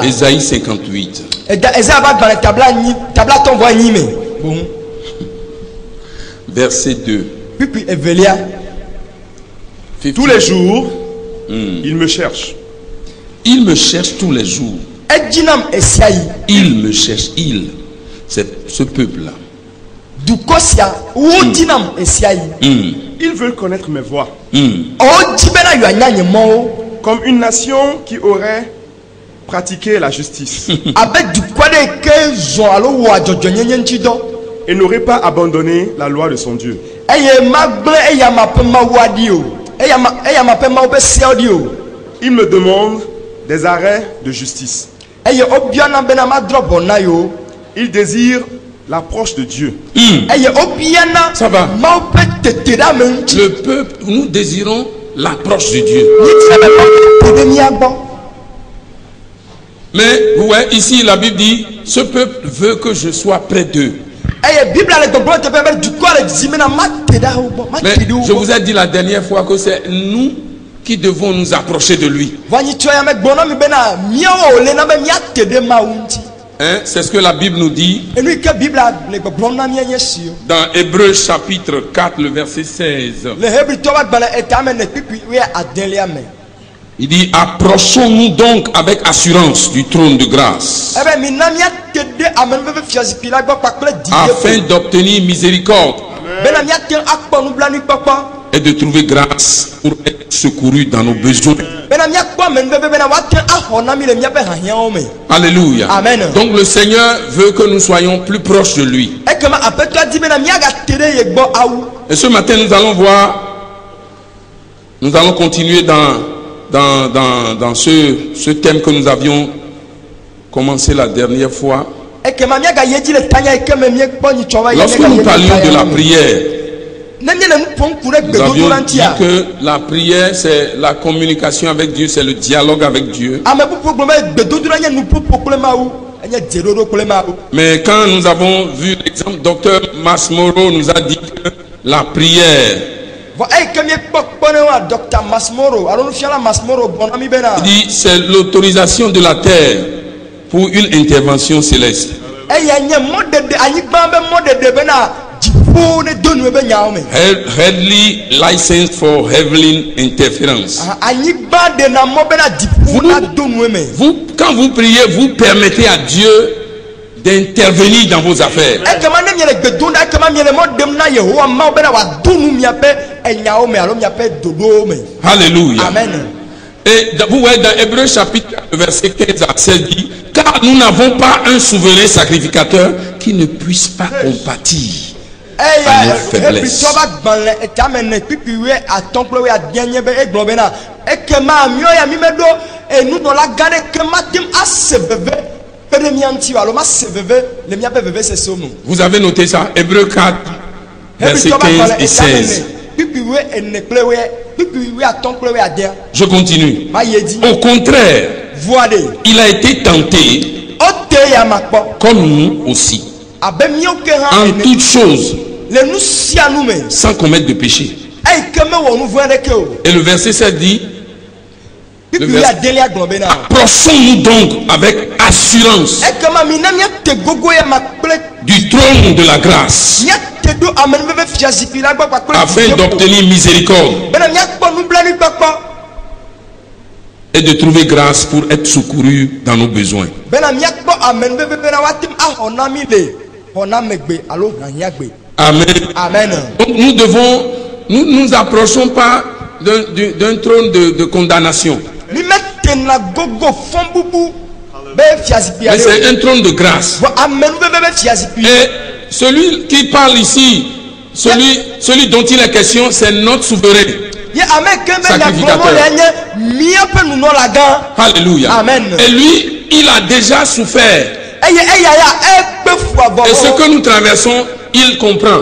Ésaïe 58. Verset 2. Tous les jours, il me cherche. Il me cherche tous les jours. Il me cherche. Il. C'est ce peuple-là. Ils veulent connaître mes voies. Comme une nation qui aurait pratiqué la justice et n'aurait pas abandonné la loi de son Dieu. Il me demande des arrêts de justice. Il désire l'approche de Dieu. Ça va. Le peuple, nous désirons l'approche de Dieu. Mais vous voyez, ici la Bible dit, ce peuple veut que je sois près d'eux. Mais je vous ai dit la dernière fois que c'est nous qui devons nous approcher de lui. Hein, c'est ce que la Bible nous dit dans Hébreux chapitre 4, le verset 16. Il dit, approchons-nous donc avec assurance du trône de grâce afin d'obtenir miséricorde et de trouver grâce pour être secouru dans nos besoins. Alléluia. Amen. Donc le Seigneur veut que nous soyons plus proches de lui. Et ce matin nous allons voir, nous allons continuer dans ce thème que nous avions commencé la dernière fois. Lorsque nous parlions de la prière, nous avions dit que la prière c'est la communication avec Dieu, c'est le dialogue avec Dieu. Mais quand nous avons vu l'exemple, Dr Masmoro nous a dit que la prière, il dit c'est l'autorisation de la terre pour une intervention céleste. Heavenly license for heavenly interference. Quand vous priez, vous permettez à Dieu d'intervenir dans vos affaires. Alléluia. Amen. Et vous voyez dans Hébreux chapitre 4, verset 15 à 16 dit, car nous n'avons pas un souverain sacrificateur qui ne puisse pas compatir à nos faiblesses. Vous avez noté ça, Hébreux 4, verset 15 et 16. Je continue. Au contraire, il a été tenté comme nous aussi, en toutes choses, sans commettre de péché. Et le verset 7 dit, approchons-nous donc avec assurance du trône de la grâce afin d'obtenir miséricorde et de trouver grâce pour être secouru dans nos besoins. Amen. Amen. Donc nous nous approchons pas d'un trône de condamnation. Mais c'est un trône de grâce. Et celui qui parle ici, celui dont il est question, c'est notre souverain sacrificateur. Alléluia. Amen. Et lui, il a déjà souffert. Et ce que nous traversons, il comprend.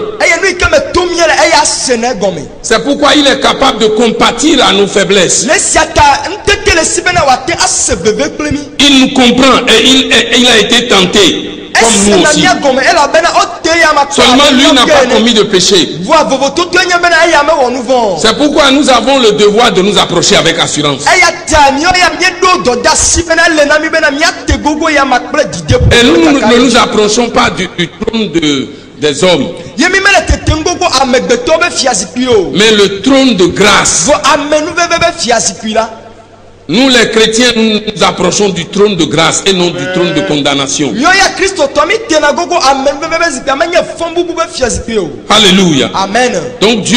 C'est pourquoi il est capable de compatir à nos faiblesses. Il nous comprend et il a été tenté comme nous aussi. Seulement lui n'a pas commis de péché. C'est pourquoi nous avons le devoir de nous approcher avec assurance. Et nous ne nous approchons pas du trône des hommes, mais le trône de grâce. Nous les chrétiens, nous nous approchons du trône de grâce et non du trône de condamnation. Alléluia. Amen. Donc Dieu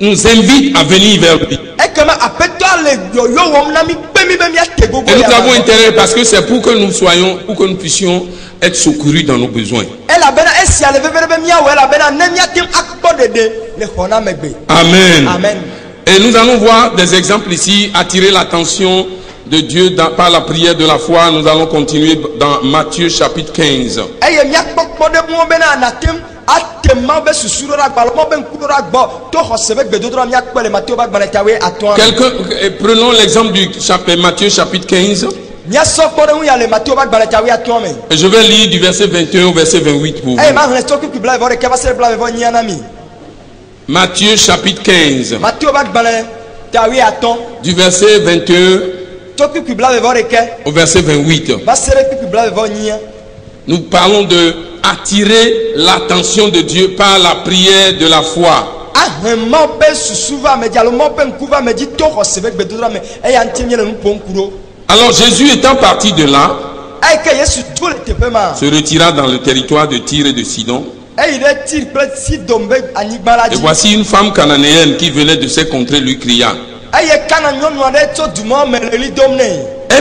nous invite à venir vers lui. Et nous avons intérêt parce que c'est pour que nous puissions être secourus dans nos besoins. Amen. Amen. Et nous allons voir des exemples ici, attirer l'attention de Dieu par la prière de la foi. Nous allons continuer dans Matthieu chapitre 15. Prenons l'exemple du chapitre Matthieu chapitre 15. Et je vais lire du verset 21 au verset 28 pour vous. Matthieu chapitre 15. Du verset 21 au verset 28. Nous parlons de attirer l'attention de Dieu par la prière de la foi. Alors Jésus étant parti de là, se retira dans le territoire de Tyr et de Sidon. Et voici une femme cananéenne qui venait de ces contrées lui cria: aie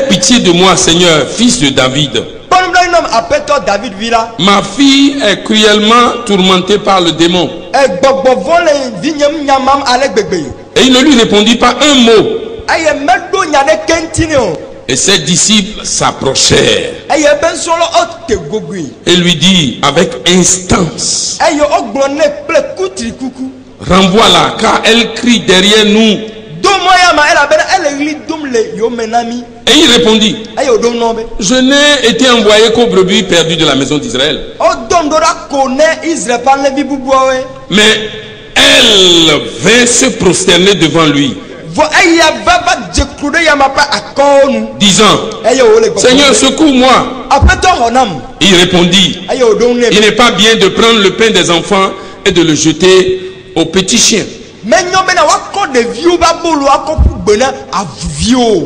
pitié de moi, Seigneur, fils de David. Ma fille est cruellement tourmentée par le démon. Et il ne lui répondit pas un mot. Et ses disciples s'approchèrent et lui dit avec instance: renvoie-la, car elle crie derrière nous. Et il répondit: je n'ai été envoyé qu'aux brebis perdues de la maison d'Israël. Mais elle vint se prosterner devant lui, disant: Seigneur, secours-moi. Il répondit: il n'est pas bien de prendre le pain des enfants et de le jeter aux petits chiens.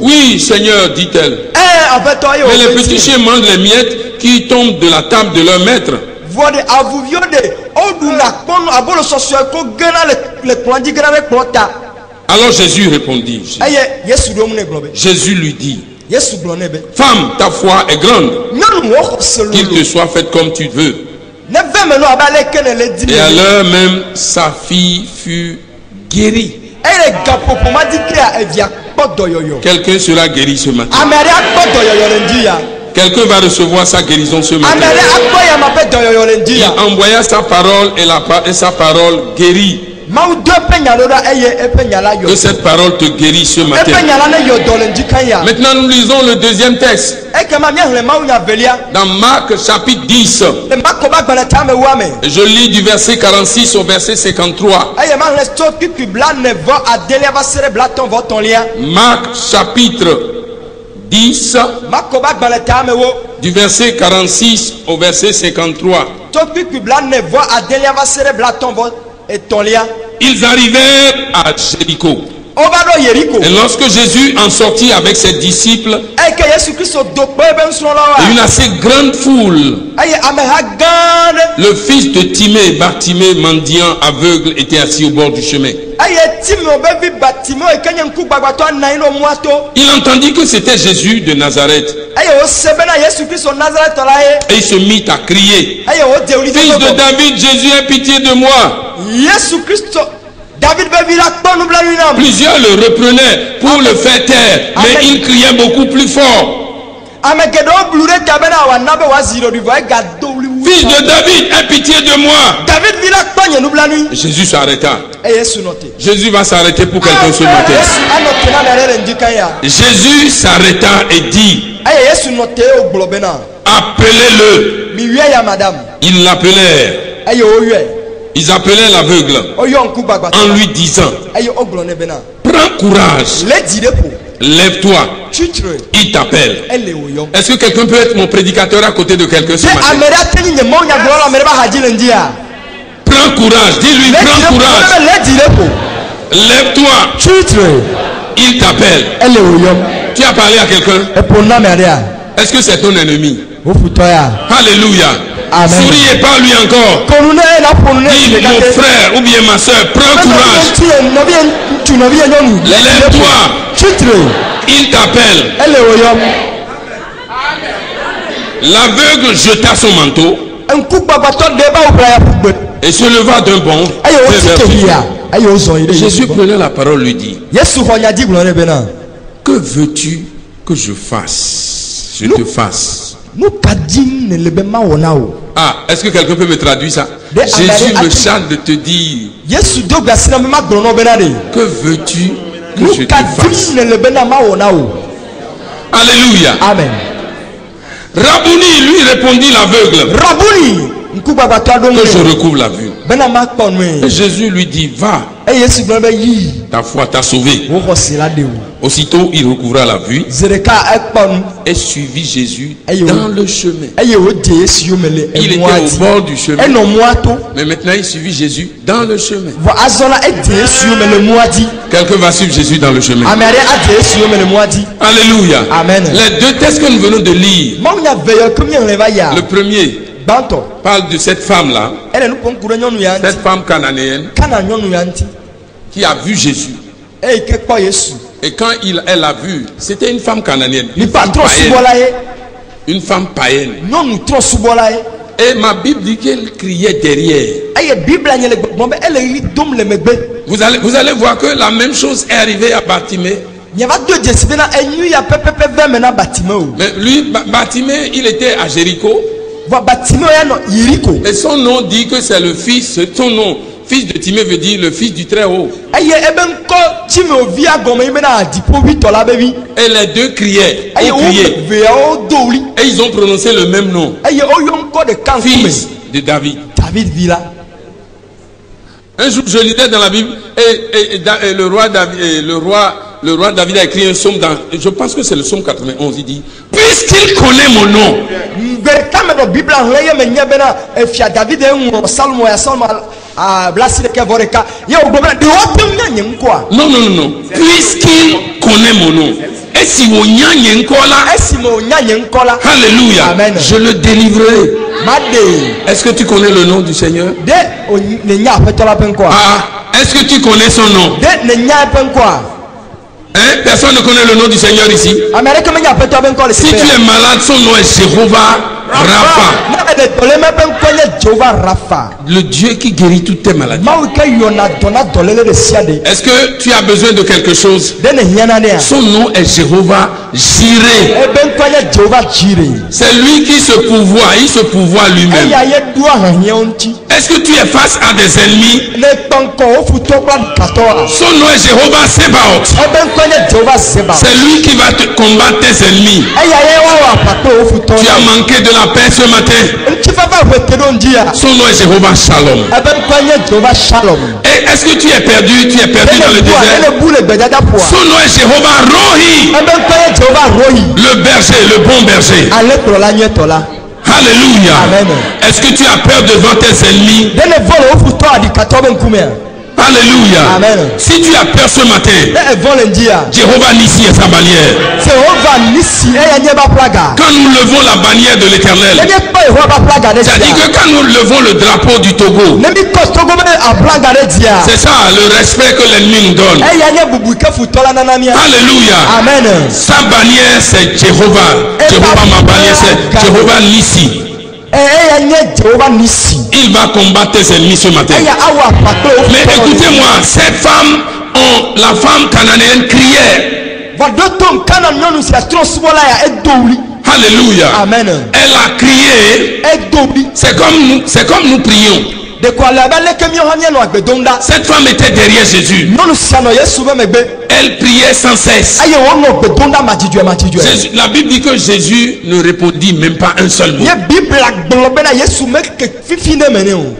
Oui, Seigneur, dit-elle. Mais les petits chiens mangent les miettes qui tombent de la table de leur maître. Alors Jésus répondit. Jésus lui dit: femme, ta foi est grande, qu'il te soit fait comme tu veux. Et à l'heure même, sa fille fut guérie. Quelqu'un sera guéri ce matin. Quelqu'un va recevoir sa guérison ce matin. Il envoya sa parole et sa parole guérit. Que cette parole te guérit ce matin. Maintenant nous lisons le deuxième texte. Dans Marc chapitre 10. Je lis du verset 46 au verset 53. Marc chapitre 10. Du verset 46 au verset 53. Ils arrivèrent à Jéricho. Et lorsque Jésus en sortit avec ses disciples et une assez grande foule, le fils de Timée, Bartimée, mendiant aveugle, était assis au bord du chemin. Il entendit que c'était Jésus de Nazareth. Et il se mit à crier: fils de David, Jésus, aie pitié de moi. Plusieurs le reprenaient pour le faire taire, mais il criait beaucoup plus fort: fils de David, aie pitié de moi. Jésus s'arrêta. Jésus va s'arrêter pour quelqu'un ce matin. Jésus s'arrêta et dit: appelez-le. Ils l'appelèrent. Ils appelaient l'aveugle en lui disant, prends courage, lève-toi, il t'appelle. Est-ce que quelqu'un peut être mon prédicateur à côté de quelqu'un ce matin? Prends courage, dis-lui, prends courage, lève-toi, il t'appelle. Tu as parlé à quelqu'un? Est-ce que c'est ton ennemi? Alléluia. Amen. Souriez pas lui encore. Dis, mon frère ou bien ma soeur, prends courage. Lève-toi. Il t'appelle. L'aveugle jeta son manteau et se leva d'un bond. Jésus prenait la parole, lui dit, que veux-tu que je fasse? Je te fasse. Ah, est-ce que quelqu'un peut me traduire ça? Jésus me charge de te dire, que veux-tu que je te fasse? Alléluia. Amen. Rabouni, lui répondit l'aveugle, que je recouvre la vue. Et Jésus lui dit, va, ta foi t'a sauvé. Aussitôt il recouvra la vue et suivit Jésus dans le chemin. Il était au bord du chemin, mais maintenant il suivit Jésus dans le chemin. Quelqu'un va suivre Jésus dans le chemin. Alléluia. Amen. Les deux textes que nous venons de lire, le premier parle de cette femme-là, cette femme cananéenne qui a vu Jésus. Et quand elle a vu, c'était une femme cananéenne, une femme païenne. Et ma Bible dit qu'elle criait derrière. Vous allez voir que la même chose est arrivée à Bartimée. Mais lui, Bartimée, il était à Jéricho. Et son nom dit que c'est le fils, son nom, fils de Timée veut dire le fils du Très-Haut. Et les deux criaient. Et ils ont prononcé le même nom. Fils de David. Un jour, je lisais dans la Bible et le roi David a écrit un psaume dans, je pense que c'est le psaume 91. Il dit, puisqu'il connaît mon nom. Non. Puisqu'il connaît mon nom. Alléluia. Amen. Je le délivrerai. Est-ce que tu connais le nom du Seigneur? Est-ce que tu connais son nom? Hein? Personne ne connaît le nom du Seigneur ici. Si tu es malade, son nom est Jéhovah Rapha. Le Dieu qui guérit toutes tes maladies. Est-ce que tu as besoin de quelque chose? Son nom est Jéhovah Jireh. C'est lui qui se pourvoit, il se pourvoit lui-même. Est-ce que tu es face à des ennemis? Son nom est Jéhovah Sebaoth. C'est lui qui va te combattre tes ennemis. Tu as manqué de la paix ce matin. Son nom est Jéhovah Shalom. Et est-ce que tu es perdu? Tu es perdu dans le désert. Son nom est Jéhovah Rohi. Le berger, le bon berger. Alléluia. Est-ce que tu as peur devant tes ennemis? Alléluia. Amen. Si tu as peur ce matin, Jéhovah Nissi est sa bannière. Quand nous levons la bannière de l'Éternel, c'est-à-dire que quand nous levons le drapeau du Togo, c'est ça le respect que l'ennemi nous donne. Alléluia. Amen. Sa bannière c'est Jéhovah. Jéhovah, ma bannière c'est Jéhovah Nissi. Il va combattre tes ennemis ce matin. Mais écoutez-moi, cette femme, la femme cananéenne criait. Alléluia. Amen. Elle a crié. C'est comme nous prions. Cette femme était derrière Jésus. Elle priait sans cesse. Jésus, la Bible dit que Jésus ne répondit même pas un seul mot.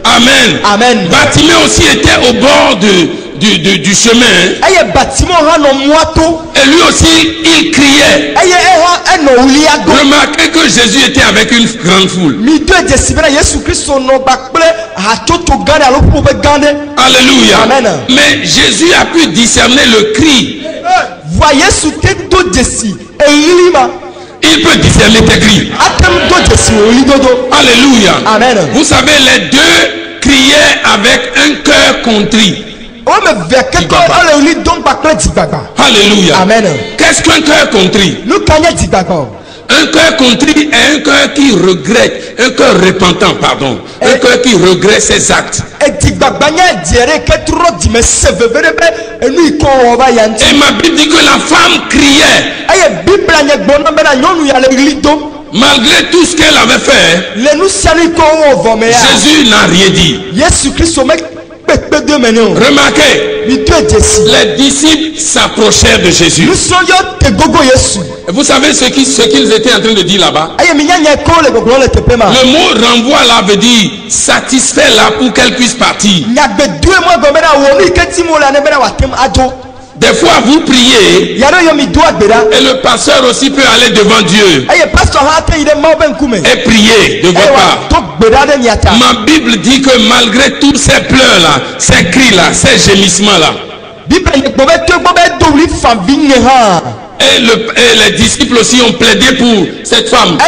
Amen. Amen. Bartimée aussi était au bord du chemin. Et lui aussi, il criait. Remarquez que Jésus était avec une grande foule. Alléluia. Amen. Mais Jésus a pu discerner le cri. Il peut discerner tes cris. Alléluia. Amen. Vous savez, les deux criaient avec un cœur contrit. Alléluia. Amen. Qu'est-ce qu'un cœur contrit? Un cœur contrit est un cœur qui regrette, un cœur repentant, pardon, un cœur qui regrette ses actes. Et ma Bible dit que la femme criait. Malgré tout ce qu'elle avait fait, Jésus n'a rien dit. Remarquez, les disciples s'approchèrent de Jésus. Vous savez ce qu'ils étaient en train de dire là-bas? Le mot renvoi là veut dire satisfait là pour qu'elle puisse partir. Des fois vous priez et le pasteur aussi peut aller devant Dieu et prier de votre part. Ma Bible dit que malgré tous ces pleurs là, ces cris là, ces gémissements là, et les disciples aussi ont plaidé pour cette femme.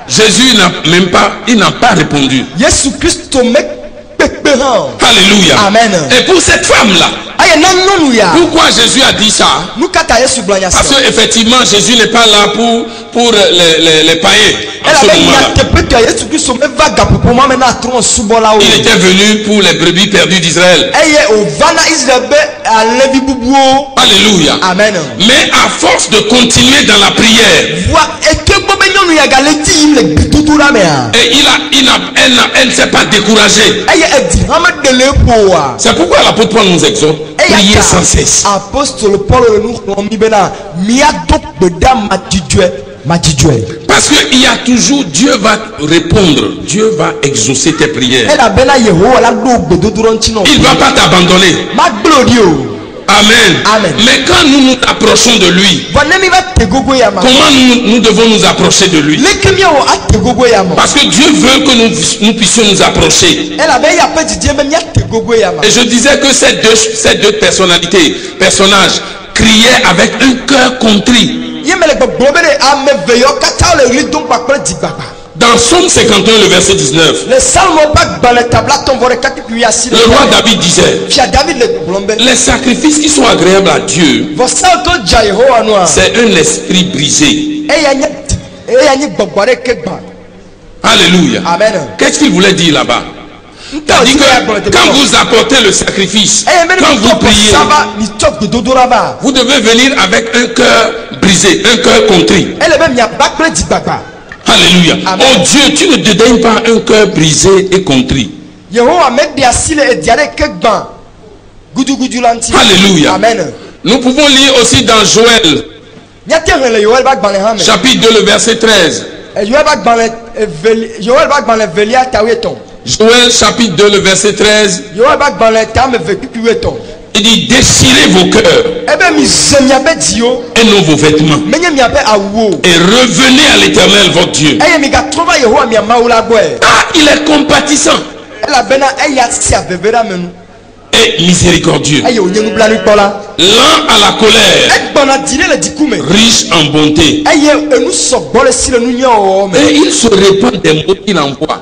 Jésus n'a pas répondu. Alléluia. Amen. Et pour cette femme là, pourquoi Jésus a dit ça? Parce que effectivement Jésus n'est pas là pour les païens en ce moment-là. Il était venu pour les brebis perdues d'Israël. Alléluia. Amen. Mais à force de continuer dans la prière, et elle ne s'est pas découragée. C'est pourquoi l'apôtre Paul nous exhorte, prier sans cesse. Parce qu'il y a toujours, Dieu va répondre, Dieu va exaucer tes prières. Il ne va pas t'abandonner. Amen. Amen. Mais quand nous nous approchons de lui, comment nous devons nous approcher de lui? Parce que Dieu veut que nous puissions nous approcher. Et je disais que ces deux personnages criaient avec un cœur contrit. Dans Psaume 51, le verset 19, le roi David disait: les sacrifices qui sont agréables à Dieu, c'est un esprit brisé. Alléluia. Amen. Qu'est-ce qu'il voulait dire là-bas? C'est-à-dire que quand vous apportez le sacrifice, quand vous priez, vous devez venir avec un cœur brisé, un cœur contrit. Alléluia. Amen. Oh Dieu, tu ne dédaignes pas un cœur brisé et contrit. Alléluia. Amen. Nous pouvons lire aussi dans Joël, chapitre 2, le verset 13. Joël, chapitre 2, le verset 13. Il dit: déchirez vos cœurs et non vos vêtements, et revenez à l'Éternel votre Dieu. Ah, il est compatissant et miséricordieux, lent à la colère, riche en bonté, et il se répand des mots qu'il envoie.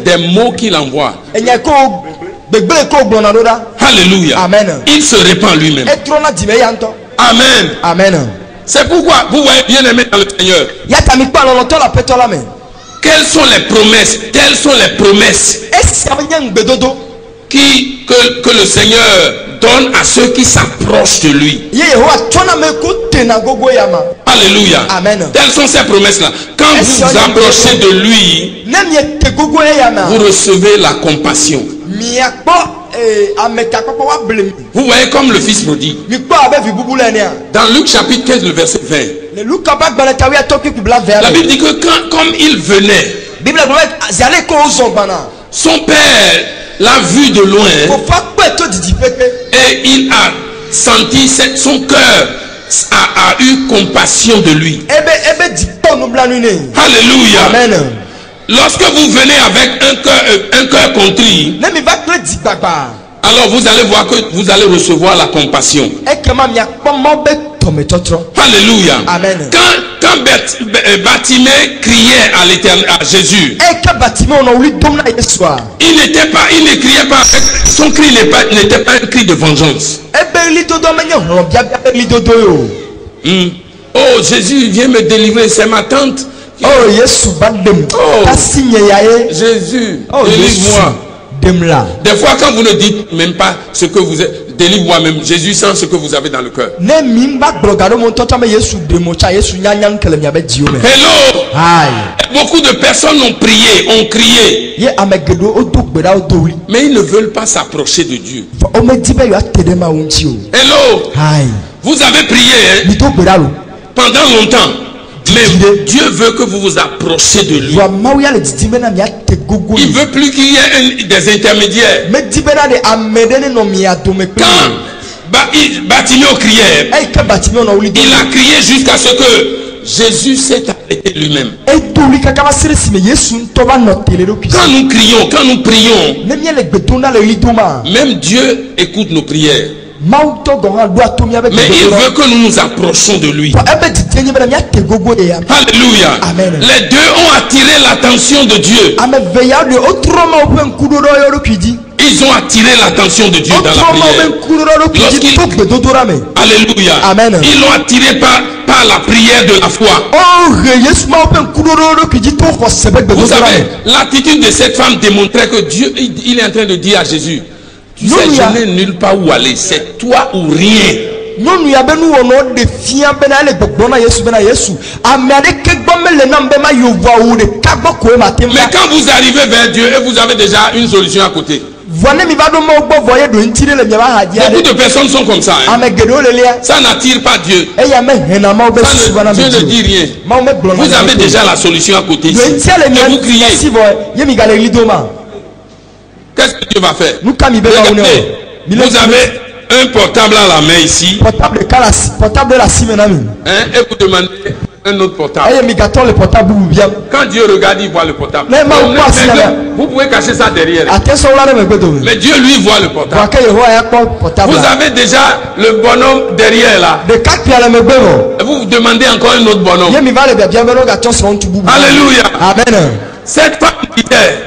Des mots qu'il envoie. Alléluia. Amen. Il se répand lui-même. Amen. Amen. C'est pourquoi vous voyez, bien aimé dans le Seigneur, quelles sont les promesses que le Seigneur donne à ceux qui s'approchent de lui. Alléluia. Amen. Telles sont ces promesses-là. Quand vous vous approchez de lui, vous recevez la compassion. Vous voyez comme le fils prodigue. Dans Luc chapitre 15, le verset 20. La Bible dit que comme il venait, son père l'a vu de loin et il a senti, son cœur a eu compassion de lui. Alléluia. Amen. Lorsque vous venez avec un cœur contrit, alors vous allez voir que vous allez recevoir la compassion. Alléluia. Amen. Quand Bartimée criait à l'Éternel, à Jésus, il ne criait pas, son cri n'était pas un cri de vengeance. Oh Jésus, viens me délivrer, c'est ma tante. Oh Jésus, délivre-moi. Des fois quand vous ne dites même pas ce que vous êtes, délivre-moi même, Jésus sent ce que vous avez dans le cœur. Hello. Beaucoup de personnes ont prié, ont crié, mais ils ne veulent pas s'approcher de Dieu. Hello. Vous avez prié pendant longtemps, mais Dieu veut que vous vous approchiez de lui. Il veut plus qu'il y ait des intermédiaires. Quand Bartimée criait, il a crié jusqu'à ce que Jésus s'est arrêté lui-même. Quand nous prions, même Dieu écoute nos prières. Mais il veut que nous nous approchions de lui. Alléluia. Amen. Les deux ont attiré l'attention de Dieu. Ils ont attiré l'attention de Dieu dans la prière. Alléluia. Amen. Ils l'ont attiré par la prière de la foi. Vous savez, l'attitude de cette femme démontrait que Dieu, il est en train de dire à Jésus, tu sais, je n'ai nulle part où aller, c'est toi ou rien. Mais quand vous arrivez vers Dieu et vous avez déjà une solution à côté. Beaucoup de personnes sont comme ça. Hein? Ça n'attire pas Dieu. Dieu ne dit rien. Vous avez déjà la solution à côté. Et vous criez. Qu'est-ce que Dieu va faire? Regardez, vous avez un portable à la main ici. Hein? Et vous demandez un autre portable. Quand Dieu regarde, il voit le portable. Vous pouvez cacher ça derrière. Mais Dieu lui voit le portable. Vous avez déjà le bonhomme derrière là. Et vous demandez encore un autre bonhomme. Alléluia. Amen. Cette femme disait,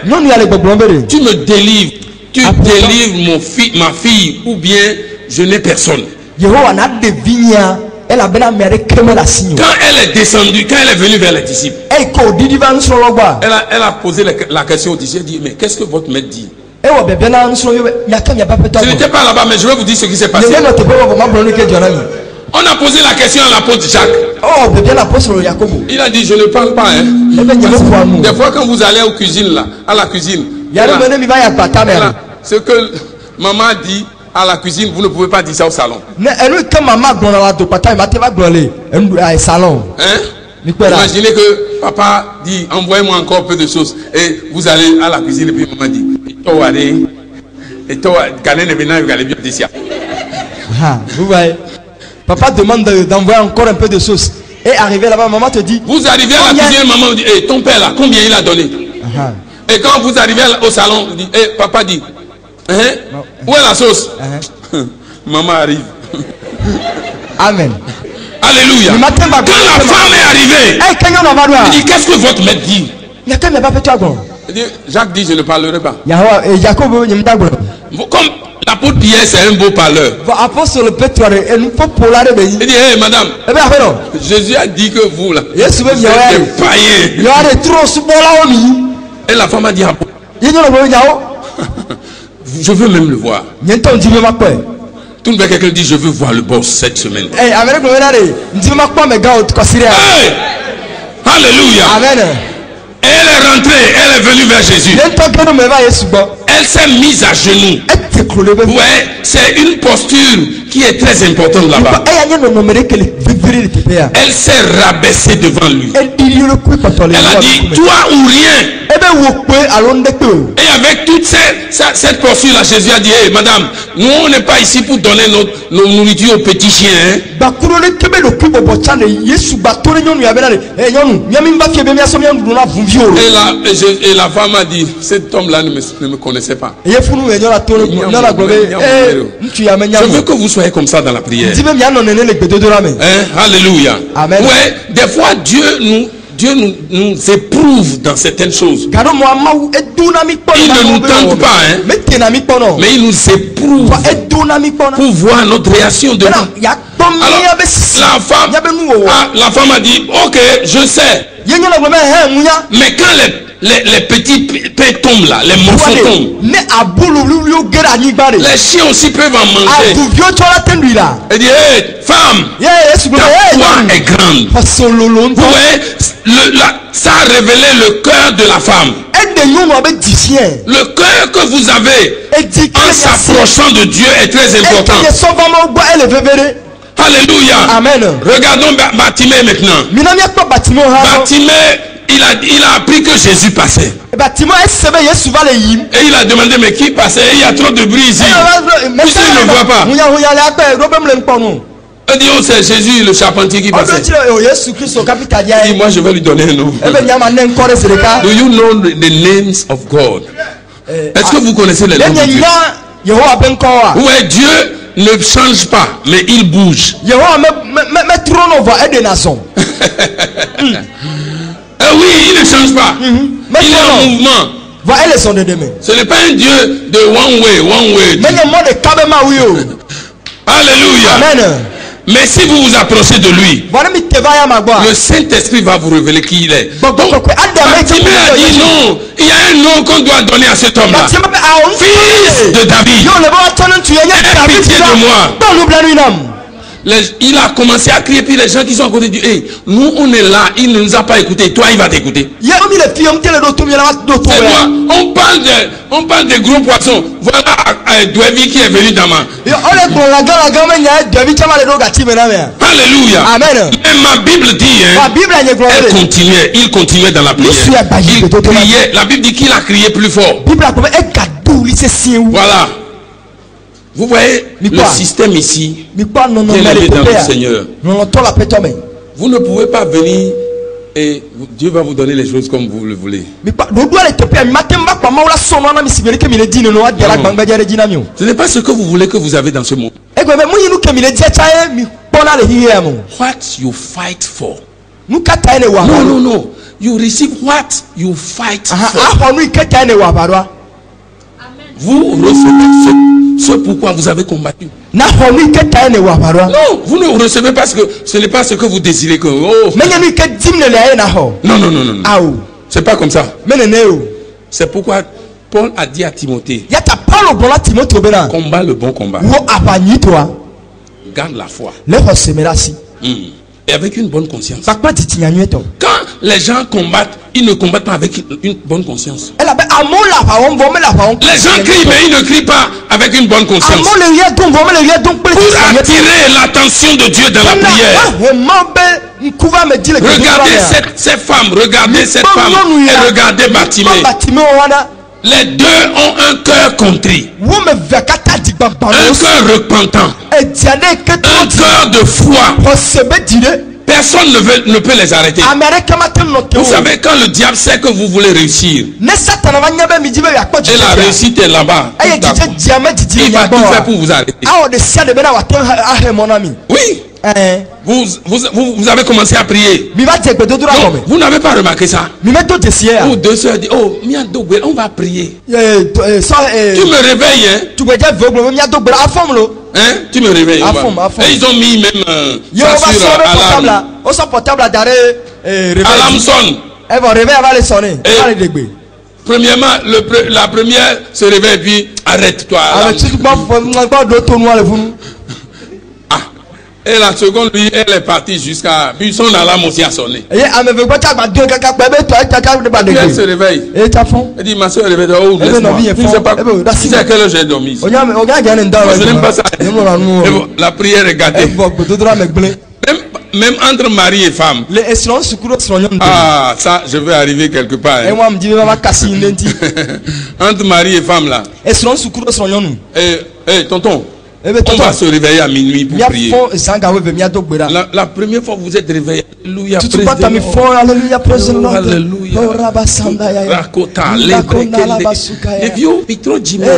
tu me délivres. Tu délivres ma fille, ou bien je n'ai personne. Quand elle est descendue, quand elle est venue vers les disciples, elle a posé la question aux disciples. Elle dit, mais qu'est-ce que votre maître dit? Je n'étais pas là-bas, mais je vais vous dire ce qui s'est passé. On a posé la question à l'apôtre Jacques. Il a dit, je ne parle pas. Hein. Des fois, quand vous allez aux cuisines, là, à la cuisine, ce que maman dit à la cuisine, vous ne pouvez pas dire ça au salon. Hein? Imaginez que papa dit, envoyez-moi encore un peu de sauce. Et vous allez à la cuisine et puis maman dit, vous voyez, papa demande d'envoyer encore un peu de sauce. Et arrivé là-bas, maman te dit, vous arrivez à la cuisine, maman vous dit, hey, ton père là, combien il a donné? Et quand vous arrivez au salon, vous dites, hey, papa dit, hein? Où est la sauce? Maman arrive. Amen. Alléluia. Quand la femme est arrivée, il dit, qu'est-ce que votre maître dit? Il dit, Jacques dit, je ne parlerai pas. Comme l'apôtre Pierre, c'est un beau parleur. Il dit, hey madame, Jésus a dit que vous là, vous êtes des païens. Et la femme a dit, je veux même le voir. Tout le monde, quelqu'un dit, je veux voir le boss cette semaine. Hey, Alléluia. Amen. Elle est rentrée, elle est venue vers Jésus. Elle s'est mise à genoux. Ouais, c'est une posture qui est très importante là-bas. Elle s'est rabaissée devant lui. Elle a dit, toi ou rien. Et avec toute cette posture-là, Jésus a dit, hey, madame, nous on n'est pas ici pour donner nos nourritures aux petits chiens. Hein? Et la femme a dit, cet homme-là ne me connaissait pas. Je veux que vous soyez comme ça dans la prière. Hein? Alléluia. Amen. Ouais, des fois Dieu nous éprouve dans certaines choses. Il ne nous tente pas, hein? Mais il nous éprouve pour voir notre réaction devant. Alors, la femme a dit, ok, je sais. Mais quand les petits pains tombent là, les morceaux tombent, les chiens aussi peuvent en manger. Elle dit, hey, femme, ta foi est grande. Vous voyez, ça a révélé le cœur de la femme. Le cœur que vous avez en s'approchant de Dieu est très important. Alléluia. Amen. Regardons Bartimée maintenant. Bartimée, il a appris que Jésus passait. Et il a demandé, mais qui passait? Il y a trop de bruit ici. Puisqu'il ne voit pas. Il dit, oh, c'est Jésus le charpentier qui passait. Il dit, moi je vais lui donner un nom. Do you know the names of God? Est-ce que vous connaissez les noms de Dieu? Ouais, Dieu ne change pas, mais il bouge. Oui, il ne change pas. Il est en mouvement. Ce n'est pas un Dieu de one way. Alléluia. Amen. Mais si vous vous approchez de lui, le Saint-Esprit va vous révéler qui il est. Donc, Bartimée a dit non, il y a un nom qu'on doit donner à cet homme-là. Fils de David, aie pitié de moi. Il a commencé à crier, puis les gens qui sont à côté disent, hey, nous on est là, il ne nous a pas écouté, toi il va t'écouter. On parle des gros poissons. Voilà Dwevi qui est venu dans ma. Alléluia. Amen. Mais ma Bible dit, hein, il continuait dans la prière. Il criait, la Bible dit qu'il a crié plus fort. Voilà. Vous voyez le système ici qui est élevé dans le Seigneur. Vous ne pouvez pas venir et Dieu va vous donner les choses comme vous le voulez. Ce n'est pas ce que vous voulez que vous avez dans ce monde. What you fight for. No. You receive what you fight for. Vous recevez ce pourquoi vous avez combattu. Non, vous ne recevez pas ce que ce n'est pas ce que vous désirez que. Oh. Non. C'est pas comme ça. C'est pourquoi Paul a dit à Timothée, combat le bon combat. Garde la foi. Et avec une bonne conscience. Quand les gens combattent, ils ne combattent pas avec une bonne conscience. Les gens crient, mais ils ne crient pas avec une bonne conscience. Pour attirer l'attention de Dieu dans la prière. Regardez cette femme, et regardez Bartimée. Les deux ont un cœur contrit, un cœur repentant, un cœur de foi. Personne ne peut les arrêter. Vous savez, quand le diable sait que vous voulez réussir, et la réussite est là-bas, il va tout faire pour vous arrêter. Oui. Vous avez commencé à prier. Non, vous n'avez pas remarqué ça. Ou deux soeurs disent, oh, on va prier. Tu me réveilles, hein? Tu me réveilles. Et ils ont mis même ça sur alarme sonne. Premièrement, la première se réveille et puis arrête-toi. Et la seconde, lui, elle est partie jusqu'à Buisson dans la aussi a sonné. Puis elle se réveille. Elle dit, ma soeur, réveille-toi. Oh, laisse-moi. Je ne sais pas. Si c'est à quelle heure j'ai dormi. Je n'aime pas ça. Et bon, la prière est gâtée. Même entre mari et femme. Ah, ça, je vais arriver quelque part. Hein. Entre mari et femme, là. Tonton. On va se réveiller à minuit pour prier. La première fois que vous êtes réveillé, alléluia,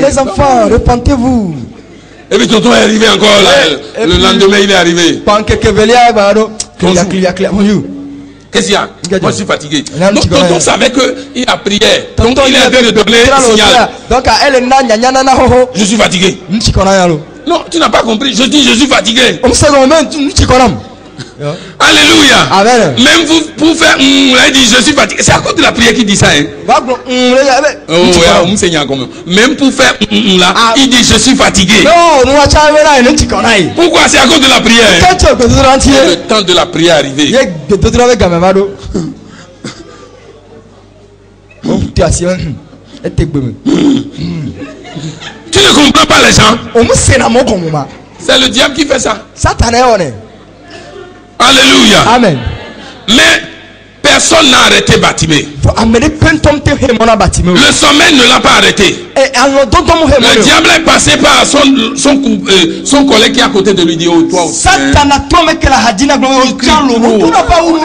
les enfants, repentez-vous. Et puis tonton est arrivé encore là. Le lendemain il est arrivé. Qu'est-ce qu'il y a? Moi je suis fatigué. Donc tonton savait qu'il a prié. Donc il est en train de donner signal. Je suis fatigué. Non, tu n'as pas compris. Je dis je suis fatigué. Alléluia. Amen. Même vous pour faire il dit je suis fatigué. C'est à cause de la prière qu'il dit ça. Hein? Même pour faire là, il dit je suis fatigué. Pourquoi? C'est à cause de la prière. Hein? Le temps de la prière est arrivé. Tu ne comprends pas les gens? C'est le diable qui fait ça. Alléluia. Amen. Mais personne n'a arrêté Bartimée. Le sommeil ne l'a pas arrêté. Le diable est passé par son collègue qui est à côté de lui dit oh toi aussi.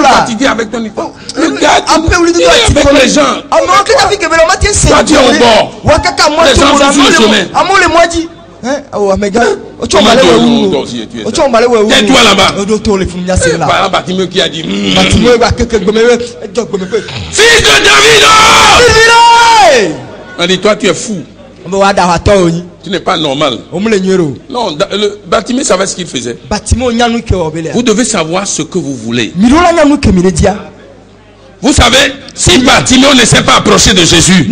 Fatigué avec ton niveau. Regarde, il est avec les gens. Toi tu es au bord. Les gens sont sur le chemin. Tais-toi là-bas. Voilà Bartimée qui a dit fils de David. On dit toi tu es fou. Tu n'es pas normal. Non, Bartimée savait ce qu'il faisait. Vous devez savoir ce que vous voulez. Vous savez, si Bartimée ne s'est pas approché de Jésus,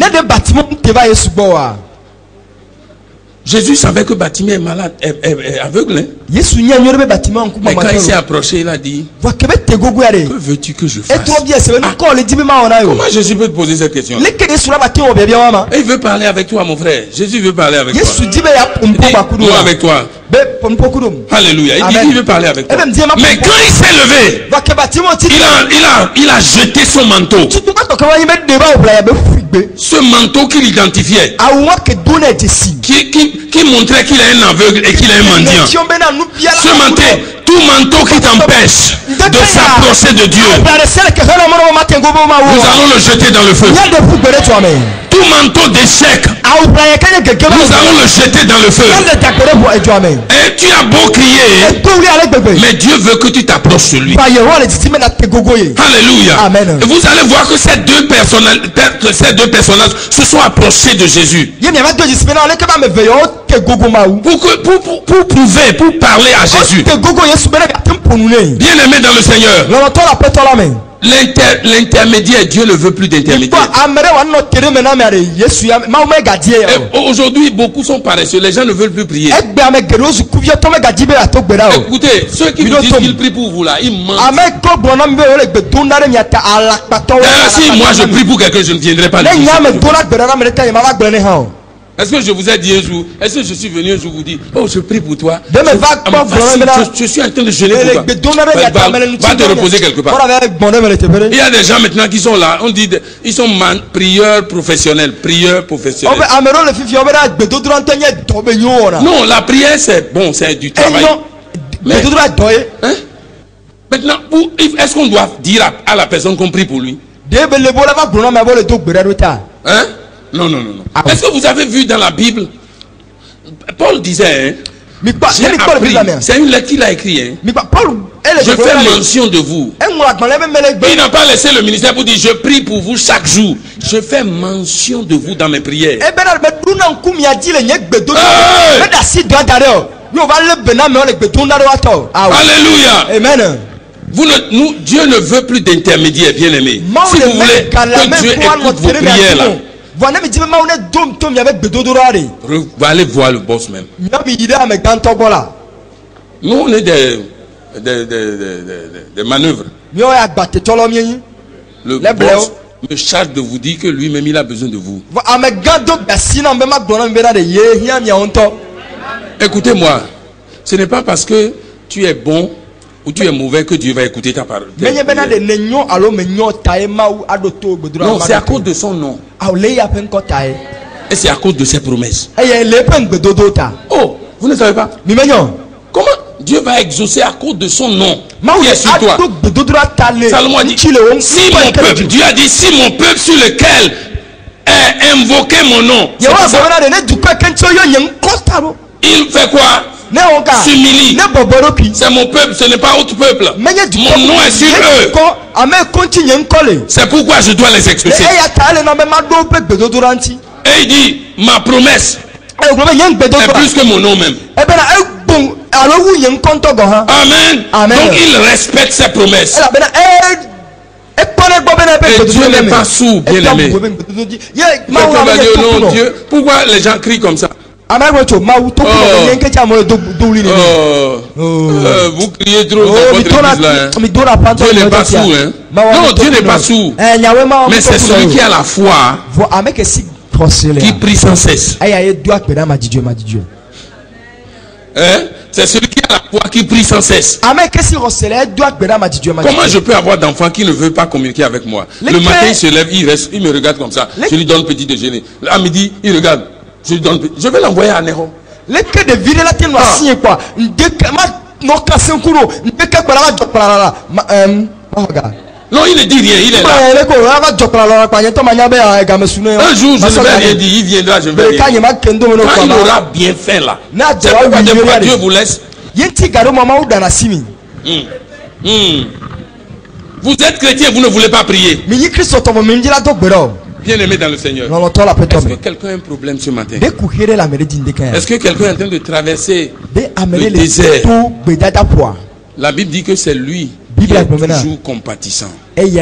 Jésus savait que Bartimée est malade, est aveugle. Hein? Mais quand il s'est approché, il a dit que veux-tu que je fasse? Comment Jésus peut te poser cette question? Il veut parler avec toi, mon frère. Jésus veut parler avec toi. Nous avec toi. Alléluia. Il veut parler avec toi. Mais quand il s'est levé, il a jeté son manteau. Ce manteau qu'il identifiait, qui montrait qu'il est un aveugle et qu'il est un mendiant. Ce manteau, tout manteau qui t'empêche de s'approcher de Dieu, nous allons le jeter dans le feu. Tout manteau d'échec, nous allons le jeter dans le feu. Et tu as beau crier, mais Dieu veut que tu t'approches de lui. Alléluia. Amen. Et vous allez voir que ces deux personnages se sont approchés de Jésus. Pour prouver, pour parler à Jésus. Bien aimé dans le Seigneur. L'intermédiaire, Dieu ne veut plus d'intermédiaire. Aujourd'hui, beaucoup sont paresseux. Les gens ne veulent plus prier. Écoutez, ceux qui vous disent qu'ils prient pour vous là, ils mentent. Si moi je prie pour quelqu'un, je ne viendrai pas. Est-ce que je vous ai dit un jour, est-ce que je suis venu un jour vous dire, oh je prie pour toi, je suis en train de jeûner pour toi, va te reposer quelque part. Il y a des gens maintenant qui sont là, on dit, ils sont prieurs professionnels. Non, la prière c'est bon, c'est du travail. Mais, maintenant, est-ce qu'on doit dire à la personne qu'on prie pour lui? Hein? Non. Est-ce que vous avez vu dans la Bible, Paul disait, c'est une lettre qu'il a écrite, hein? Je fais mention de vous. Il n'a pas laissé le ministère pour dire je prie pour vous chaque jour. Je fais mention de vous dans mes prières. Alléluia. Amen. Dieu ne veut plus d'intermédiaire, bien aimé. Si vous voulez que Dieu écoute vos prières là, vous allez voir le boss même. Nous on est des des manœuvres. Le boss me charge de vous dire que lui-même il a besoin de vous. Écoutez-moi, ce n'est pas parce que tu es bon ou tu es mauvais que Dieu va écouter ta parole. Non, c'est à cause de son nom. Et c'est à cause de ses promesses. Oh, vous ne savez pas? Comment Dieu va exaucer à cause de son nom qui est sur toi? Salomon a dit, si mon peuple, Dieu a dit, si mon peuple sur lequel est invoqué mon nom, il fait quoi? S'humilie. C'est mon peuple, ce n'est pas autre peuple. Mon nom est sur eux. C'est pourquoi je dois les exaucer. Et il dit, ma promesse est plus que mon nom même. Amen. Donc il respecte ses promesses. Et Dieu n'est pas sourd, bien aimé. Quelqu'un va dire, non, Dieu, pourquoi les gens crient comme ça? Vous criez trop dans votre église là. Dieu n'est pas sourd. Non, Dieu n'est pas sourd. Mais c'est celui qui a la foi qui prie sans cesse. C'est celui qui a la foi qui prie sans cesse. Comment je peux avoir d'enfants qui ne veulent pas communiquer avec moi? Le matin il se lève, il reste, il me regarde comme ça. Je lui donne petit déjeuner. À midi, il regarde. Je vais l'envoyer à Néro. Non, il ne dit rien, il est là. Un jour, je ne vais rien dire, il viendra, je vais rien dire. Quand il aura bien fait là, c'est pourquoi des fois Dieu vous laisse. Vous êtes chrétien, vous ne voulez pas prier. Bien aimé dans le Seigneur. Est-ce que quelqu'un a un problème ce matin? Est-ce que quelqu'un est en train de traverser le désert? La Bible dit que c'est lui qui est toujours compatissant. Il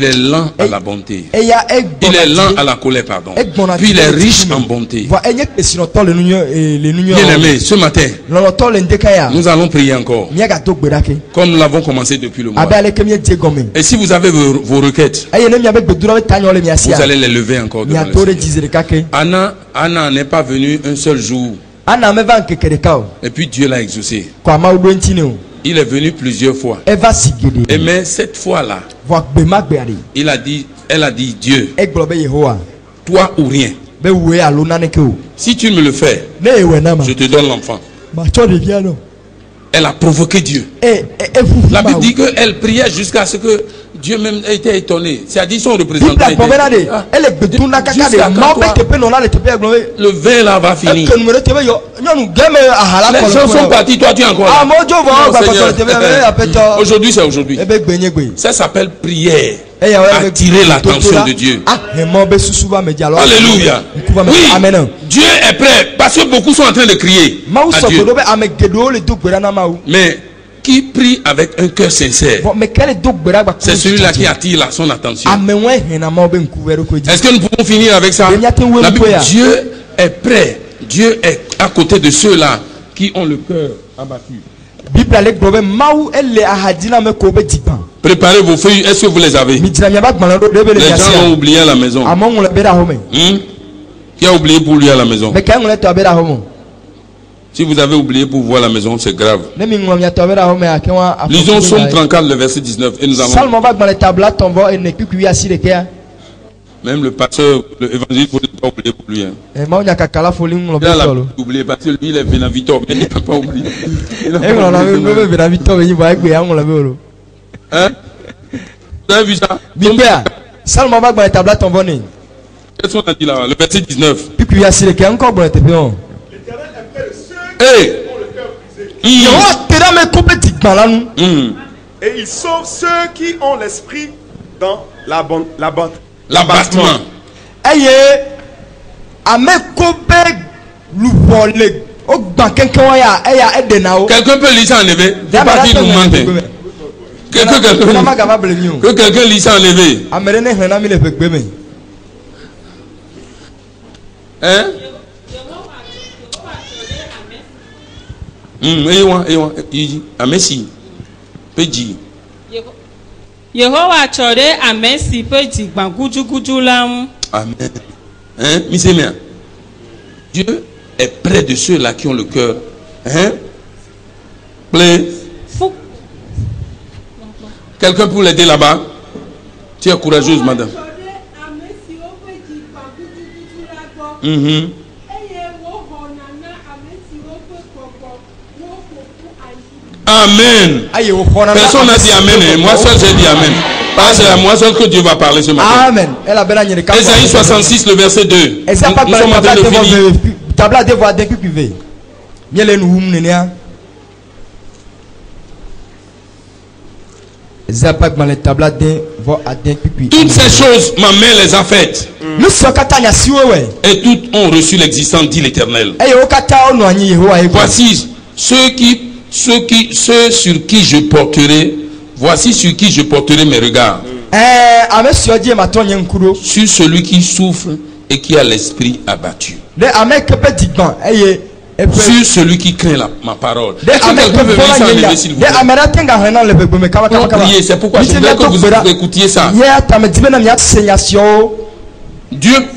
est lent à la bonté. Il est lent à la colère, pardon. Puis il est riche en bonté. Bien aimé, ce matin, nous allons prier encore. Comme nous l'avons commencé depuis le mois. Et si vous avez vos requêtes, vous allez les lever encore devant le Seigneur. Anna n'est pas venue un seul jour. Et puis Dieu l'a exaucé. Il est venu plusieurs fois. Et mais cette fois-là, elle a dit, Dieu, toi ou rien. Si tu me le fais, je te donne l'enfant. Elle a provoqué Dieu. La Bible dit qu'elle priait jusqu'à ce que Dieu même était étonné. C'est-à-dire son représentant. Le vin là va finir. Les gens sont partis, toi tu es encore là. Aujourd'hui c'est aujourd'hui. Ça s'appelle prière. Attirer l'attention de Dieu. Alléluia. Oui, Dieu est prêt. Parce que beaucoup sont en train de crier à Dieu. Mais qui prie avec un cœur sincère, c'est celui-là qui attire son attention. Est-ce que nous pouvons finir avec ça? La Bible, Dieu est prêt. Dieu est à côté de ceux-là qui ont le cœur abattu. Préparez vos feuilles. Est-ce que vous les avez? Les gens ont oublié à la maison. Qui a oublié pour lui à la maison? Si vous avez oublié pour voir la maison, c'est grave. Lisons Psaume 34, le verset 19. Et nous allons. Même le pasteur, l'évangile, il faut ne pas oublier pour lui. Il a oublié parce que lui, il est Vénavitor, mais il ne peut pas oublier. Hein? Vous avez vu ça? Qu'est-ce qu'on a dit là? Le verset 19. Hey. Et il sauve ceux qui ont l'esprit dans l'abattement. Quelqu'un peut lire ça enlever. Faut pas dire nous mentir. Que quelqu'un lise ça enlever. Hein? Amesi. Peji. Yehowa chore amesi peji gbanguju guju lam. Amen. Hein, Misémia. Dieu est près de ceux-là qui ont le cœur. Hein? Plein. Quelqu'un pour l'aider là-bas? Tu es courageuse, madame. Amen. Personne n'a dit amen. Hein? Moi seul j'ai dit amen. Parce que c'est à moi seul que Dieu va parler ce matin. Amen. Ésaïe 66, le verset 2. Nous sommes en train de finir. Toutes ces choses, ma main les a faites. Et toutes ont reçu l'existence, dit l'Éternel. Voici ceux sur qui je porterai. Voici sur qui je porterai mes regards. Sur celui qui souffre et qui a l'esprit abattu. Sur celui qui craint ma parole. Est-ce que quelqu'un veut venir s'enlever s'il vous plaît? Non, priez, c'est pourquoi je voudrais que vous écoutiez ça. Dieu.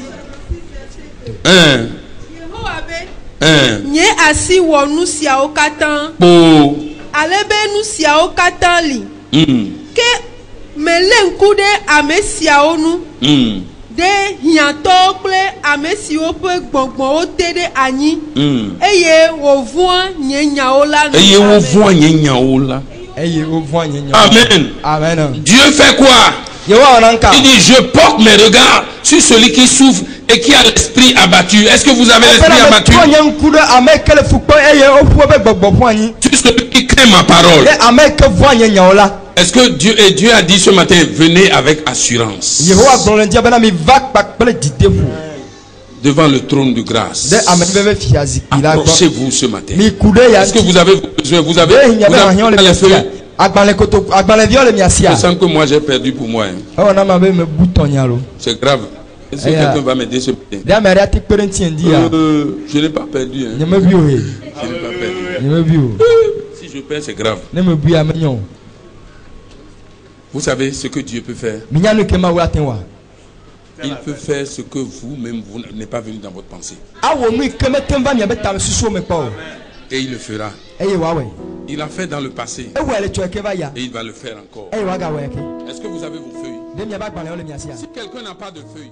de hiãtɔ kple ame siwo ƒe gbɔgbɔwo te ɖe anyi. Eye wòvua nye nyawo la. Amen. Amen. Dieu fait quoi? Il dit je porte mes regards sur celui qui souffre et qui a l'esprit abattu. Est-ce que vous avez l'esprit abattu? Sur celui qui craint ma parole. Est-ce que Dieu a dit ce matin, venez avec assurance devant le trône de grâce. Approchez-vous ce matin. Est-ce que vous avez besoin? Vous avez les feuilles? Je sens que moi j'ai perdu pour moi. C'est grave. Est-ce que quelqu'un va m'aider ce matin? Je n'ai pas perdu. Je n'ai pas perdu. Si je perds, c'est grave. Vous savez ce que Dieu peut faire? Il peut faire ce que vous-même, vous n'êtes pas venu dans votre pensée. Et il le fera. Il l'a fait dans le passé. Et il va le faire encore. Est-ce que vous avez vos feuilles? Si quelqu'un n'a pas de feuilles,